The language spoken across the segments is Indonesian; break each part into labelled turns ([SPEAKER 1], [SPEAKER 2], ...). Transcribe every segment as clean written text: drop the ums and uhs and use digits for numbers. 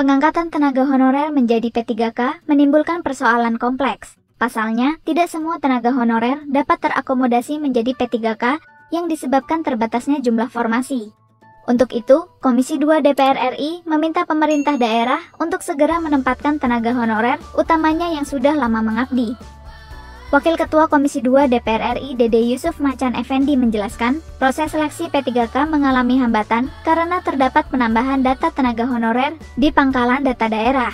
[SPEAKER 1] Pengangkatan tenaga honorer menjadi P3K menimbulkan persoalan kompleks. Pasalnya, tidak semua tenaga honorer dapat terakomodasi menjadi P3K yang disebabkan terbatasnya jumlah formasi. Untuk itu, Komisi 2 DPR RI meminta pemerintah daerah untuk segera menempatkan tenaga honorer, utamanya yang sudah lama mengabdi. Wakil Ketua Komisi 2 DPR RI Dede Yusuf Macan Effendi menjelaskan, proses seleksi P3K mengalami hambatan karena terdapat penambahan data tenaga honorer di pangkalan data daerah.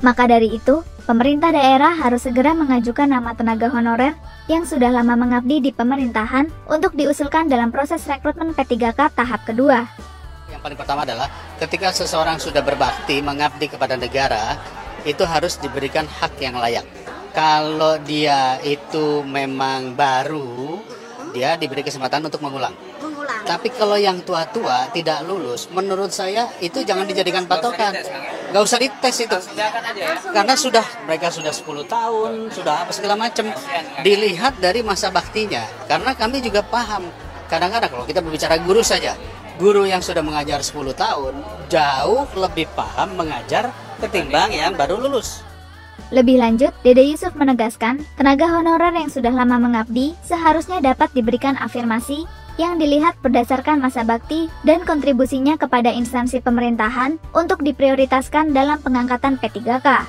[SPEAKER 1] Maka dari itu, pemerintah daerah harus segera mengajukan nama tenaga honorer yang sudah lama mengabdi di pemerintahan untuk diusulkan dalam proses rekrutmen P3K tahap kedua.
[SPEAKER 2] Yang paling pertama adalah ketika seseorang sudah berbakti mengabdi kepada negara, itu harus diberikan hak yang layak. Kalau dia itu memang baru, dia diberi kesempatan untuk mengulang. Tapi kalau yang tua-tua tidak lulus, menurut saya itu jangan dijadikan patokan. Gak usah dites itu. Karena mereka sudah 10 tahun, sudah apa segala macam. Dilihat dari masa baktinya. Karena kami juga paham. Kadang-kadang kalau kita berbicara guru saja, guru yang sudah mengajar 10 tahun jauh lebih paham mengajar ketimbang yang baru lulus.
[SPEAKER 1] Lebih lanjut, Dede Yusuf menegaskan, tenaga honorer yang sudah lama mengabdi seharusnya dapat diberikan afirmasi yang dilihat berdasarkan masa bakti dan kontribusinya kepada instansi pemerintahan untuk diprioritaskan dalam pengangkatan P3K.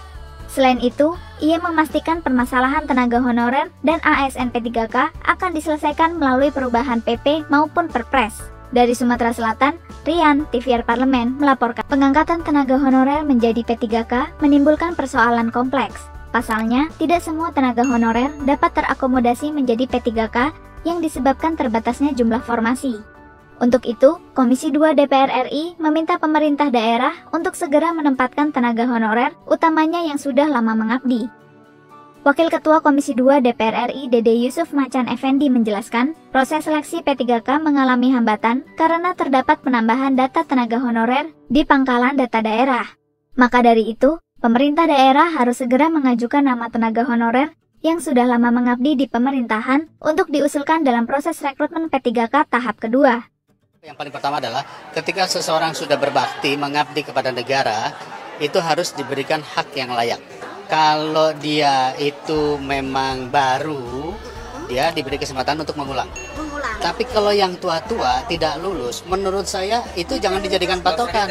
[SPEAKER 1] Selain itu, ia memastikan permasalahan tenaga honorer dan ASN P3K akan diselesaikan melalui perubahan PP maupun Perpres. Dari Sumatera Selatan, Rian, TVR Parlemen, melaporkan pengangkatan tenaga honorer menjadi P3K menimbulkan persoalan kompleks. Pasalnya, tidak semua tenaga honorer dapat terakomodasi menjadi P3K yang disebabkan terbatasnya jumlah formasi. Untuk itu, Komisi 2 DPR RI meminta pemerintah daerah untuk segera menempatkan tenaga honorer, utamanya yang sudah lama mengabdi. Wakil Ketua Komisi 2 DPR RI Dede Yusuf Macan Effendi menjelaskan, proses seleksi P3K mengalami hambatan karena terdapat penambahan data tenaga honorer di pangkalan data daerah. Maka dari itu, pemerintah daerah harus segera mengajukan nama tenaga honorer yang sudah lama mengabdi di pemerintahan untuk diusulkan dalam proses rekrutmen P3K tahap kedua.
[SPEAKER 2] Yang paling pertama adalah ketika seseorang sudah berbakti mengabdi kepada negara, itu harus diberikan hak yang layak. Kalau dia itu memang baru, dia diberi kesempatan untuk mengulang. Tapi kalau yang tua-tua tidak lulus, menurut saya itu jangan dijadikan patokan.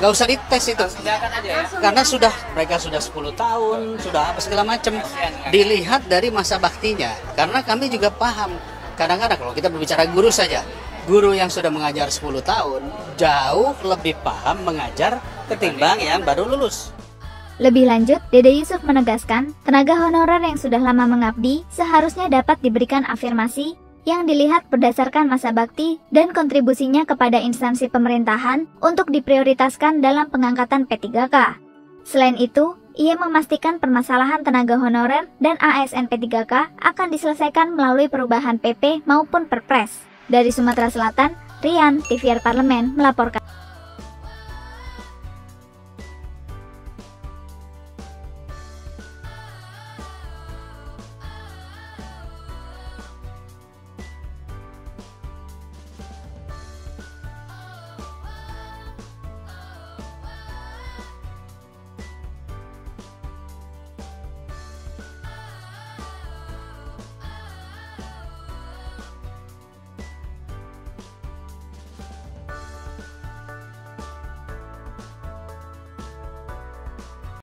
[SPEAKER 2] Gak usah dites itu. Karena mereka sudah 10 tahun, sudah apa segala macam. Dilihat dari masa baktinya. Karena kami juga paham. Kadang-kadang kalau kita berbicara guru saja, guru yang sudah mengajar 10 tahun jauh lebih paham mengajar ketimbang yang baru lulus.
[SPEAKER 1] Lebih lanjut, Dede Yusuf menegaskan, tenaga honorer yang sudah lama mengabdi seharusnya dapat diberikan afirmasi yang dilihat berdasarkan masa bakti dan kontribusinya kepada instansi pemerintahan untuk diprioritaskan dalam pengangkatan P3K. Selain itu, ia memastikan permasalahan tenaga honorer dan ASN P3K akan diselesaikan melalui perubahan PP maupun Perpres. Dari Sumatera Selatan, Rian, TVR Parlemen, melaporkan.